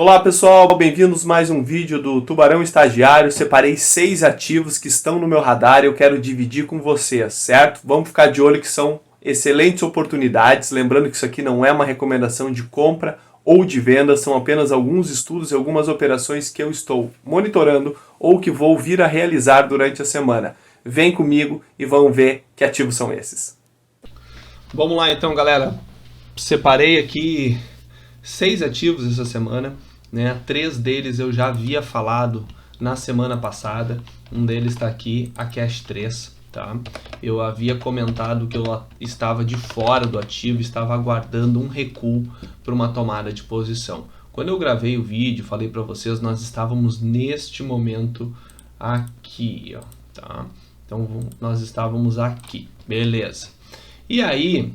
Olá pessoal, bem-vindos a mais um vídeo do Tubarão Estagiário. Separei 6 ativos que estão no meu radar e eu quero dividir com vocês, certo? Vamos ficar de olho que são excelentes oportunidades. Lembrando que isso aqui não é uma recomendação de compra ou de venda, são apenas alguns estudos e algumas operações que eu estou monitorando ou que vou vir a realizar durante a semana. Vem comigo e vamos ver que ativos são esses. Vamos lá então, galera. Separei aqui 6 ativos essa semana, né? 3 deles eu já havia falado na semana passada. Um deles está aqui, a Cash 3, tá? Eu havia comentado que eu estava de fora do ativo, estava aguardando um recuo para uma tomada de posição. Quando eu gravei o vídeo, falei para vocês, nós estávamos neste momento aqui, ó, tá? Então nós estávamos aqui, beleza. E aí,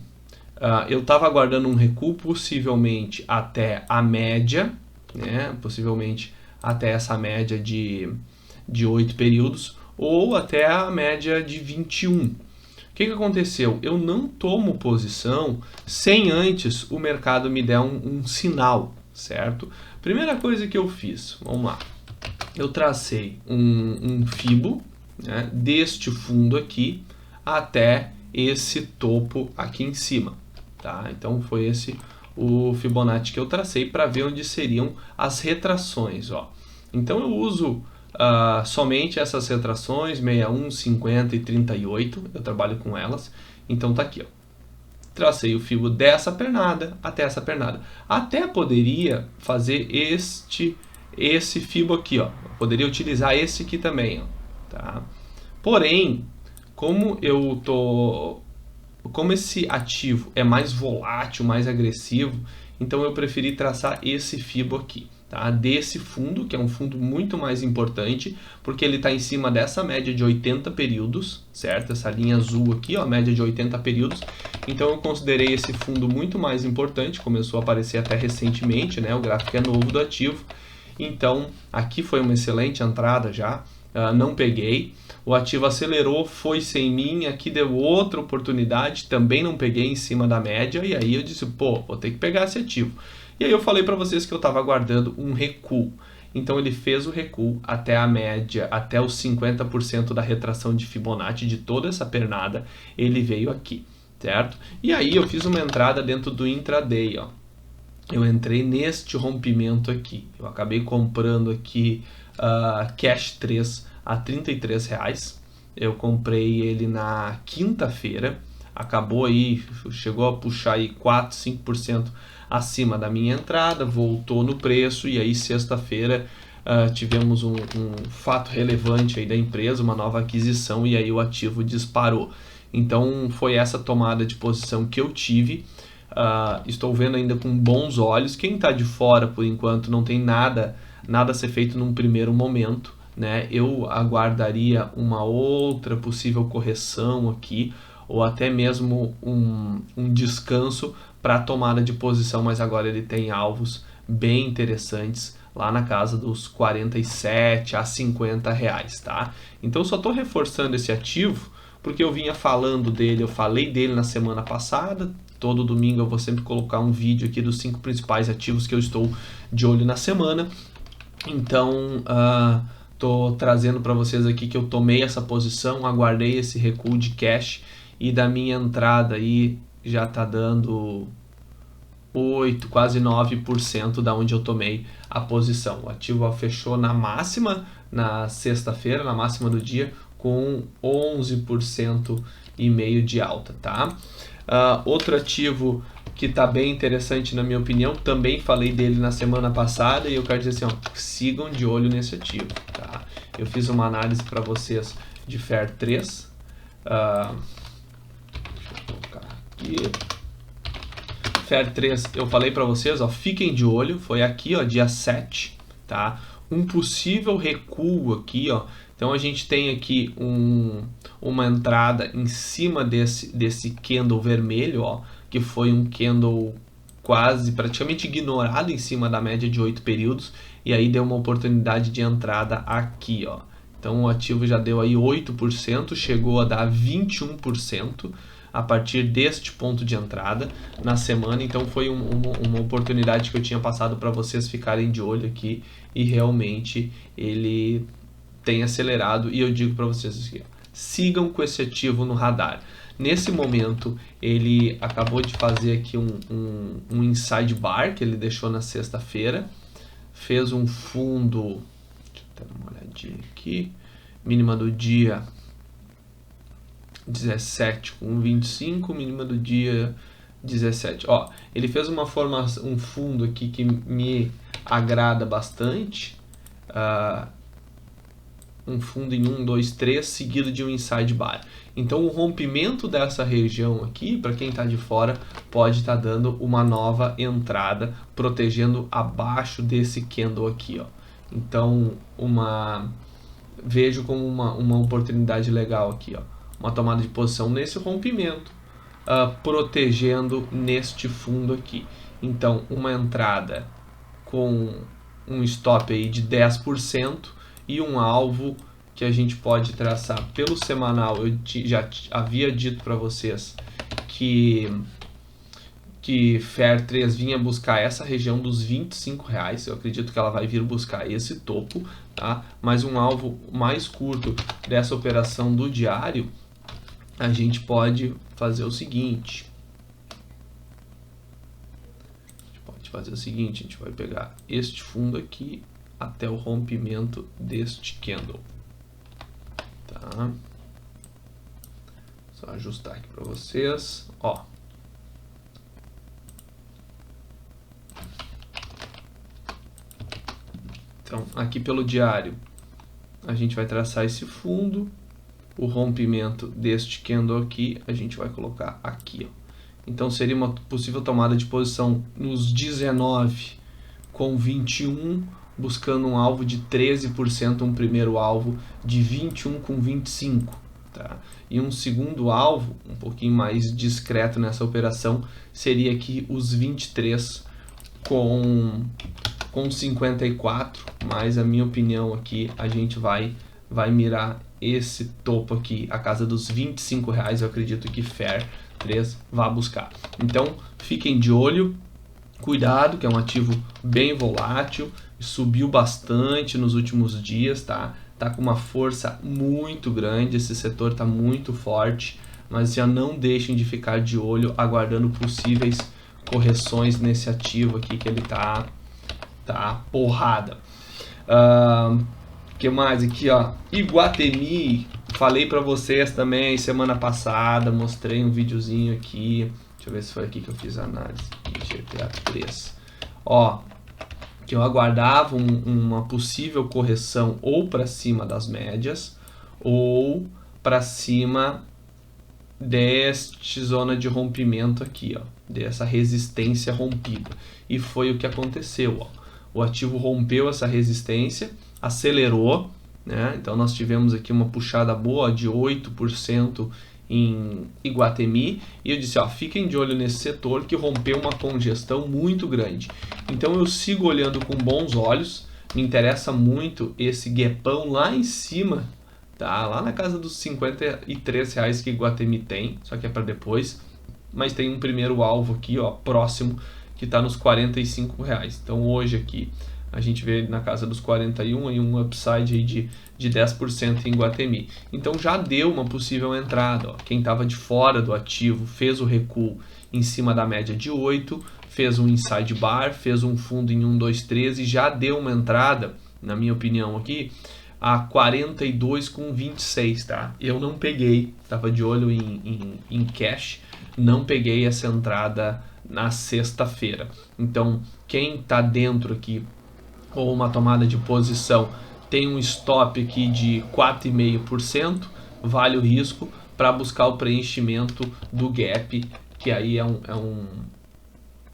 eu estava aguardando um recuo possivelmente até a média, né? Possivelmente até essa média de 8 períodos, ou até a média de 21. O que aconteceu? Eu não tomo posição sem antes o mercado me der um sinal, certo? Primeira coisa que eu fiz, vamos lá. Eu tracei um Fibo, né, deste fundo aqui até esse topo aqui em cima, tá? Então foi esse o Fibonacci que eu tracei para ver onde seriam as retrações, ó. Então eu uso somente essas retrações 61, 50 e 38, eu trabalho com elas. Então tá aqui, ó. Tracei o Fibo dessa pernada até essa pernada. Até poderia fazer esse Fibo aqui, ó. Eu poderia utilizar esse aqui também, ó, tá? Porém, como esse ativo é mais volátil, mais agressivo, então eu preferi traçar esse Fibo aqui, tá? Desse fundo, que é um fundo muito mais importante, porque ele está em cima dessa média de 80 períodos, certo? Essa linha azul aqui, ó, média de 80 períodos. Então eu considerei esse fundo muito mais importante, começou a aparecer até recentemente, né? O gráfico é novo do ativo. Então aqui foi uma excelente entrada já, não peguei. O ativo acelerou, foi sem mim, aqui deu outra oportunidade, também não peguei em cima da média, e aí eu disse, pô, vou ter que pegar esse ativo. E aí eu falei para vocês que eu estava aguardando um recuo. Então ele fez o recuo até a média, até os 50% da retração de Fibonacci de toda essa pernada, ele veio aqui, certo? E aí eu fiz uma entrada dentro do intraday, ó. Eu entrei neste rompimento aqui, eu acabei comprando aqui Cash 3 a R$33. Eu comprei ele na quinta-feira, acabou aí, chegou a puxar aí 4, 5% acima da minha entrada, voltou no preço, e aí sexta-feira tivemos um fato relevante aí da empresa, uma nova aquisição, e aí o ativo disparou. Então foi essa tomada de posição que eu tive. Estou vendo ainda com bons olhos. Quem está de fora por enquanto não tem nada a ser feito num primeiro momento, né? Eu aguardaria uma outra possível correção aqui, ou até mesmo um descanso para a tomada de posição, mas agora ele tem alvos bem interessantes lá na casa dos 47 a 50 reais, tá? Então eu só estou reforçando esse ativo porque eu vinha falando dele, eu falei dele na semana passada. Todo domingo eu vou sempre colocar um vídeo aqui dos 5 principais ativos que eu estou de olho na semana. Então, tô trazendo para vocês aqui que eu tomei essa posição, aguardei esse recuo de cash, e da minha entrada aí já tá dando 8, quase 9% da onde eu tomei a posição. O ativo fechou na máxima na sexta-feira, na máxima do dia, com 11% e meio de alta, tá? Outro ativo que está bem interessante na minha opinião, também falei dele na semana passada, e eu quero dizer assim, ó, sigam de olho nesse ativo, tá? Eu fiz uma análise para vocês de FAIR 3, deixa eu colocar aqui, FAIR 3, eu falei para vocês, ó, fiquem de olho, foi aqui, ó, dia 7, tá? Um possível recuo aqui, ó. Então a gente tem aqui uma entrada em cima desse candle vermelho, ó, que foi um candle praticamente ignorado em cima da média de 8 períodos, e aí deu uma oportunidade de entrada aqui, ó. Então o ativo já deu aí 8%, chegou a dar 21%, a partir deste ponto de entrada na semana. Então foi uma oportunidade que eu tinha passado para vocês ficarem de olho aqui, e realmente ele tem acelerado, e eu digo para vocês assim, sigam com esse ativo no radar. Nesse momento ele acabou de fazer aqui um inside bar que ele deixou na sexta-feira, fez um fundo, deixa eu dar uma olhadinha aqui, mínima do dia 17,25, mínima do dia 17. Ó, ele fez um fundo aqui que me agrada bastante, um fundo em 1, 2, 3, seguido de um inside bar. Então o rompimento dessa região aqui, para quem está de fora, pode estar dando uma nova entrada, protegendo abaixo desse candle aqui, ó. Então vejo como uma oportunidade legal aqui, ó, uma tomada de posição nesse rompimento, protegendo neste fundo aqui. Então uma entrada com um stop aí de 10% e um alvo que a gente pode traçar pelo semanal. Eu já havia dito para vocês que FAIR 3 vinha buscar essa região dos R$25. Eu acredito que ela vai vir buscar esse topo, tá? Mas um alvo mais curto dessa operação do diário, a gente pode fazer o seguinte. A gente vai pegar este fundo aqui até o rompimento deste candle. Tá? Só ajustar aqui para vocês, ó. Então, aqui pelo diário, a gente vai traçar esse fundo, o rompimento deste candle aqui, a gente vai colocar aqui, ó. Então seria uma possível tomada de posição nos 19,21, buscando um alvo de 13%, um primeiro alvo de 21,25, tá? E um segundo alvo, um pouquinho mais discreto nessa operação, seria aqui os 23 com 54, mas a minha opinião aqui, a gente vai mirar esse topo aqui, a casa dos R$25, eu acredito que FAIR 3 vai buscar. Então fiquem de olho, cuidado, que é um ativo bem volátil, subiu bastante nos últimos dias, tá com uma força muito grande, esse setor está muito forte, mas já não deixem de ficar de olho, aguardando possíveis correções nesse ativo aqui, que ele tá porrada. Que mais aqui, ó, Iguatemi, falei para vocês também semana passada, mostrei um videozinho aqui, deixa eu ver se foi aqui que eu fiz a análise, GTA 3, ó, que eu aguardava uma possível correção ou para cima das médias ou para cima deste zona de rompimento aqui, ó, dessa resistência rompida, e foi o que aconteceu, ó. O ativo rompeu essa resistência, acelerou, né? Então nós tivemos aqui uma puxada boa de 8% em Iguatemi, e eu disse, ó, fiquem de olho nesse setor que rompeu uma congestão muito grande. Então eu sigo olhando com bons olhos, me interessa muito esse gapão lá em cima, tá? Lá na casa dos R$53 que Iguatemi tem, só que é para depois, mas tem um primeiro alvo aqui, ó, próximo, que está nos R$45. Então hoje aqui a gente vê na casa dos 41 e um upside aí de 10% em Iguatemi. Então já deu uma possível entrada, ó. Quem estava de fora do ativo fez o recuo em cima da média de 8, fez um inside bar, fez um fundo em 1, 2, 3 e já deu uma entrada, na minha opinião aqui, a 42,26, tá? Eu não peguei, estava de olho em cash, não peguei essa entrada na sexta-feira. Então quem está dentro aqui ou uma tomada de posição tem um stop aqui de 4,5%, vale o risco para buscar o preenchimento do gap, que aí é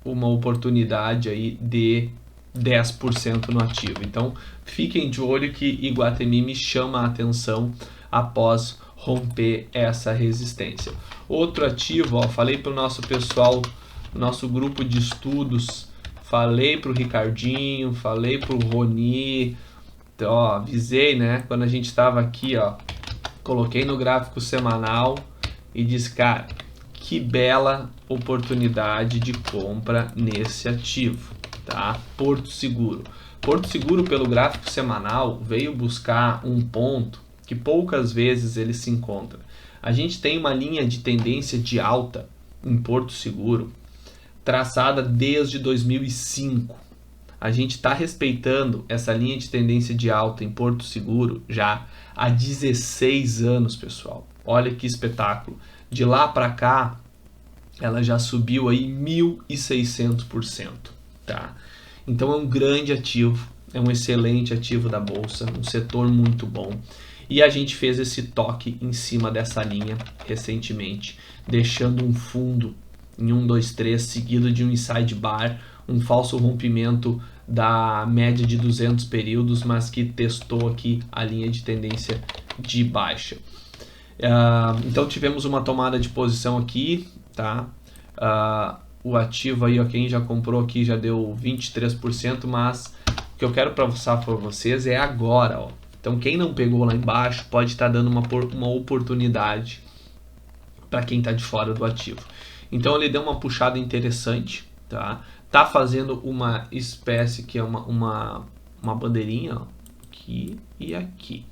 uma oportunidade aí de 10% no ativo. Então fiquem de olho que Iguatemi me chama a atenção após romper essa resistência. Outro ativo, ó, falei para o nosso pessoal, nosso grupo de estudos, falei para o Ricardinho, falei para o Roni, então, ó, avisei, né, quando a gente estava aqui, ó, coloquei no gráfico semanal e disse, cara, que bela oportunidade de compra nesse ativo, tá? Porto Seguro. Porto Seguro, pelo gráfico semanal, veio buscar um ponto que poucas vezes ele se encontra. A gente tem uma linha de tendência de alta em Porto Seguro traçada desde 2005. A gente está respeitando essa linha de tendência de alta em Porto Seguro já há 16 anos, pessoal. Olha que espetáculo. De lá para cá, ela já subiu aí 1.600%, tá? Então é um grande ativo, é um excelente ativo da bolsa, um setor muito bom. E a gente fez esse toque em cima dessa linha recentemente, deixando um fundo em 1, 2, 3, seguido de um inside bar, um falso rompimento da média de 200 períodos, mas que testou aqui a linha de tendência de baixa. Então tivemos uma tomada de posição aqui, tá? O ativo aí, ó, quem já comprou aqui já deu 23%, mas o que eu quero passar para vocês é agora, ó. Então quem não pegou lá embaixo pode estar dando uma oportunidade para quem está de fora do ativo. Então ele deu uma puxada interessante, tá? Tá fazendo uma espécie que é uma bandeirinha, ó, aqui e aqui.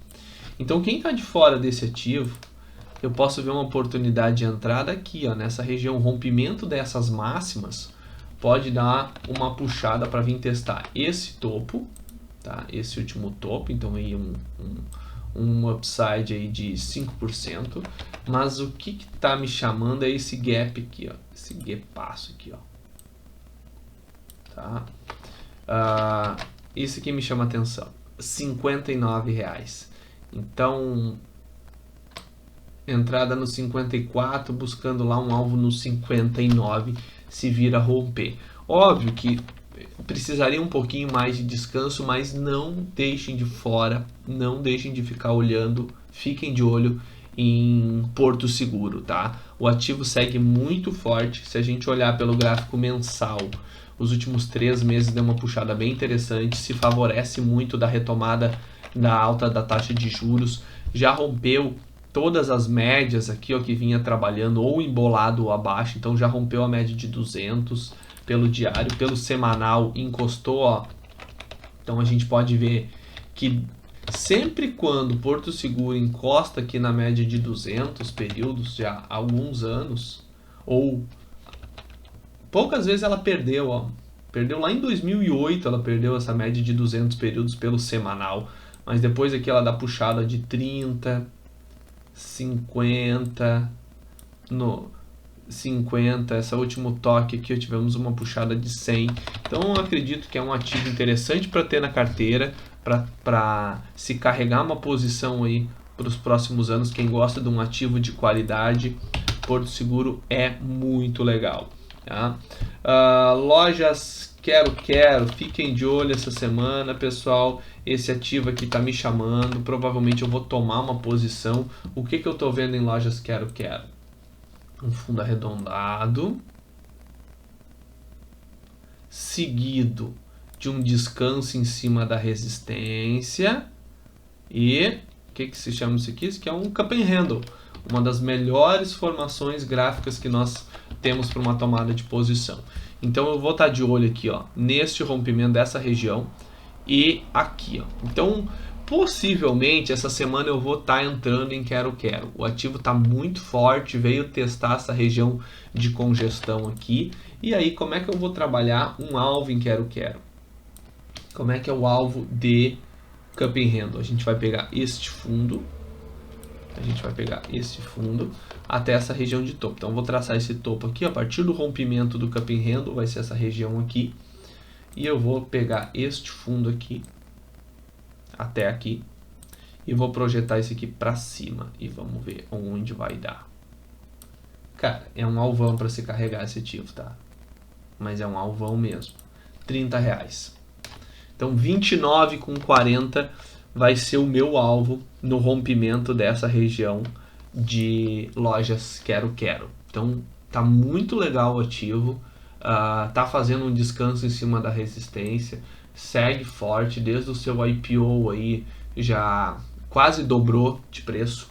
Então quem está de fora desse ativo, eu posso ver uma oportunidade de entrada aqui, ó, nessa região. Rompimento dessas máximas pode dar uma puxada para vir testar esse topo, tá? Esse último topo, então aí um upside aí de 5%, mas o que tá me chamando é esse gap aqui, ó, esse gapaço aqui, ó, tá? Isso aqui me chama atenção, R$59. Então, entrada no 54, buscando lá um alvo no 59, se vira romper. Óbvio que precisaria um pouquinho mais de descanso, mas não deixem de fora, não deixem de ficar olhando, fiquem de olho em Porto Seguro, tá? O ativo segue muito forte. Se a gente olhar pelo gráfico mensal, os últimos 3 meses deu uma puxada bem interessante, se favorece muito da retomada da alta da taxa de juros, já rompeu todas as médias aqui, ó, que vinha trabalhando ou embolado ou abaixo, então já rompeu a média de 200 pelo diário, pelo semanal encostou, ó. Então a gente pode ver que sempre quando Porto Seguro encosta aqui na média de 200 períodos, já há alguns anos, ou poucas vezes ela perdeu, ó. Perdeu lá em 2008, ela perdeu essa média de 200 períodos pelo semanal, mas depois aqui ela dá puxada de 30, 50, no 50, esse último toque aqui tivemos uma puxada de 100. Então eu acredito que é um ativo interessante para ter na carteira, para se carregar uma posição aí para os próximos anos. Quem gosta de um ativo de qualidade, Porto Seguro é muito legal, tá? Lojas Quero, fiquem de olho essa semana, pessoal. Esse ativo aqui tá me chamando, provavelmente eu vou tomar uma posição. O que eu tô vendo em Lojas Quero? Um fundo arredondado, seguido de um descanso em cima da resistência e o que se chama isso aqui? Isso aqui é um cup and handle, uma das melhores formações gráficas que nós temos para uma tomada de posição. Então eu vou estar de olho aqui, ó, neste rompimento dessa região e aqui, ó. Então possivelmente essa semana eu vou estar entrando em Quero. O ativo está muito forte, veio testar essa região de congestão aqui. E aí, como é que eu vou trabalhar um alvo em Quero? Como é que é o alvo de Cup and Handle? A gente vai pegar este fundo, até essa região de topo. Então eu vou traçar esse topo aqui, a partir do rompimento do Cup and Handle, vai ser essa região aqui. E eu vou pegar este fundo aqui, até aqui, e vou projetar esse aqui para cima e vamos ver onde vai dar. Cara, é um alvão para se carregar esse ativo, tá? Mas é um alvão mesmo. R$30. Então 29,40 vai ser o meu alvo no rompimento dessa região de Lojas Quero. Então tá muito legal o ativo, tá fazendo um descanso em cima da resistência, segue forte desde o seu IPO aí, já quase dobrou de preço.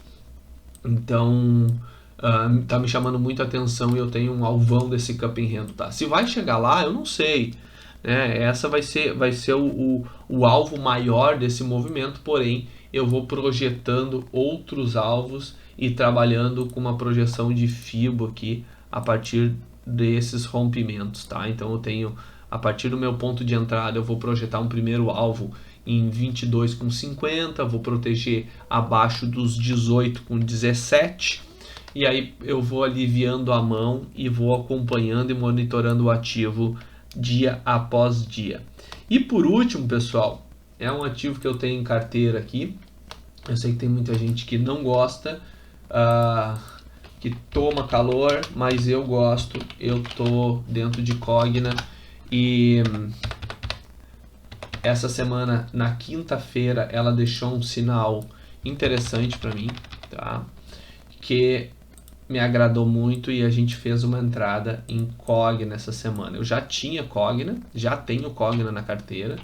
Então tá me chamando muito a atenção e eu tenho um alvão desse cup and handle, tá? Se vai chegar lá, eu não sei, né? Essa vai ser o alvo maior desse movimento, porém eu vou projetando outros alvos e trabalhando com uma projeção de FIBO aqui a partir desses rompimentos, tá? Então eu tenho, a partir do meu ponto de entrada, eu vou projetar um primeiro alvo em 22,50, vou proteger abaixo dos 18,17, e aí eu vou aliviando a mão e vou acompanhando e monitorando o ativo dia após dia. E por último, pessoal, é um ativo que eu tenho em carteira aqui. Eu sei que tem muita gente que não gosta, que toma calor, mas eu gosto. Eu tô dentro de Cogna e essa semana, na quinta-feira, ela deixou um sinal interessante para mim, tá? Que me agradou muito e a gente fez uma entrada em Cogna essa semana. Eu já tinha Cogna, já tenho Cogna na carteira,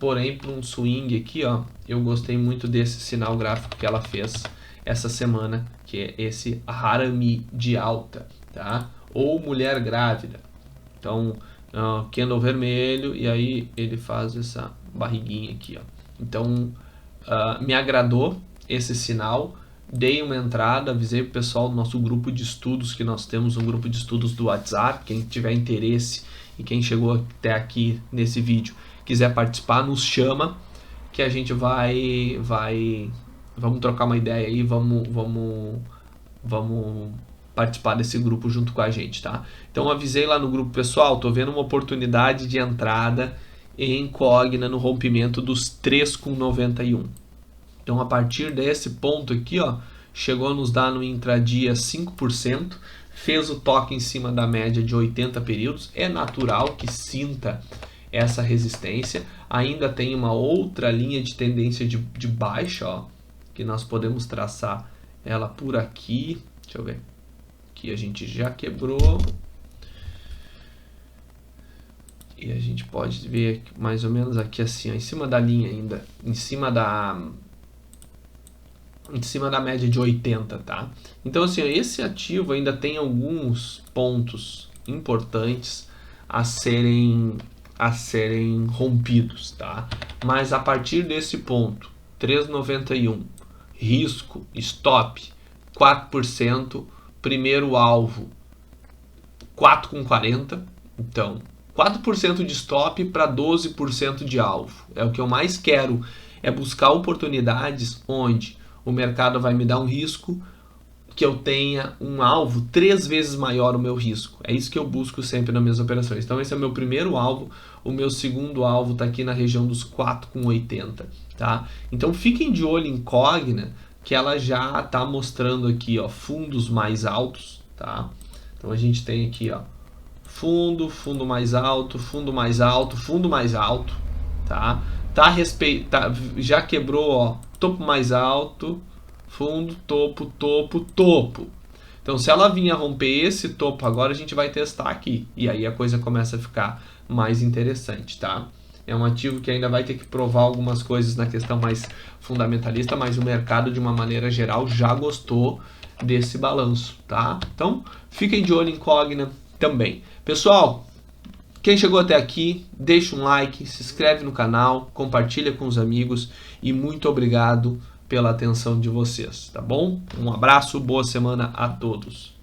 porém para um swing aqui, ó, eu gostei muito desse sinal gráfico que ela fez essa semana, que é esse Harami de alta, tá? Ou mulher grávida. Então, candle vermelho e aí ele faz essa barriguinha aqui, ó. Então, me agradou esse sinal. Dei uma entrada, avisei o pessoal do nosso grupo de estudos, que nós temos um grupo de estudos do WhatsApp. Quem tiver interesse e quem chegou até aqui nesse vídeo quiser participar, nos chama que a gente vamos trocar uma ideia aí, vamos participar desse grupo junto com a gente, tá? Então avisei lá no grupo, pessoal, tô vendo uma oportunidade de entrada em Cogna no rompimento dos 3,91. Então, a partir desse ponto aqui, ó, chegou a nos dar no intradia 5%, fez o toque em cima da média de 80 períodos. É natural que sinta essa resistência. Ainda tem uma outra linha de tendência de baixa, ó, que nós podemos traçar ela por aqui. Deixa eu ver. Aqui a gente já quebrou. E a gente pode ver mais ou menos aqui assim, ó, em cima da linha ainda, em cima da média de 80, tá? Então, assim, esse ativo ainda tem alguns pontos importantes a serem rompidos, tá? Mas a partir desse ponto, 3,91, risco, stop, 4%, primeiro alvo, 4,40, então, 4% de stop para 12% de alvo. É o que eu mais quero, é buscar oportunidades onde o mercado vai me dar um risco que eu tenha um alvo 3 vezes maior o meu risco. É isso que eu busco sempre nas minhas operações. Então esse é o meu primeiro alvo. O meu segundo alvo está aqui na região dos 4,80, tá? Então fiquem de olho em Cogna, que ela já está mostrando aqui, ó, fundos mais altos, tá? Então a gente tem aqui, ó, fundo mais alto, fundo mais alto, fundo mais alto, tá? Já quebrou, ó, topo mais alto, fundo, topo, topo, topo. Então, se ela vinha romper esse topo agora, a gente vai testar aqui. E aí a coisa começa a ficar mais interessante, tá? É um ativo que ainda vai ter que provar algumas coisas na questão mais fundamentalista, mas o mercado, de uma maneira geral, já gostou desse balanço, tá? Então, fiquem de olho em Cogna também. Pessoal, quem chegou até aqui, deixa um like, se inscreve no canal, compartilha com os amigos e muito obrigado pela atenção de vocês, tá bom? Um abraço, boa semana a todos.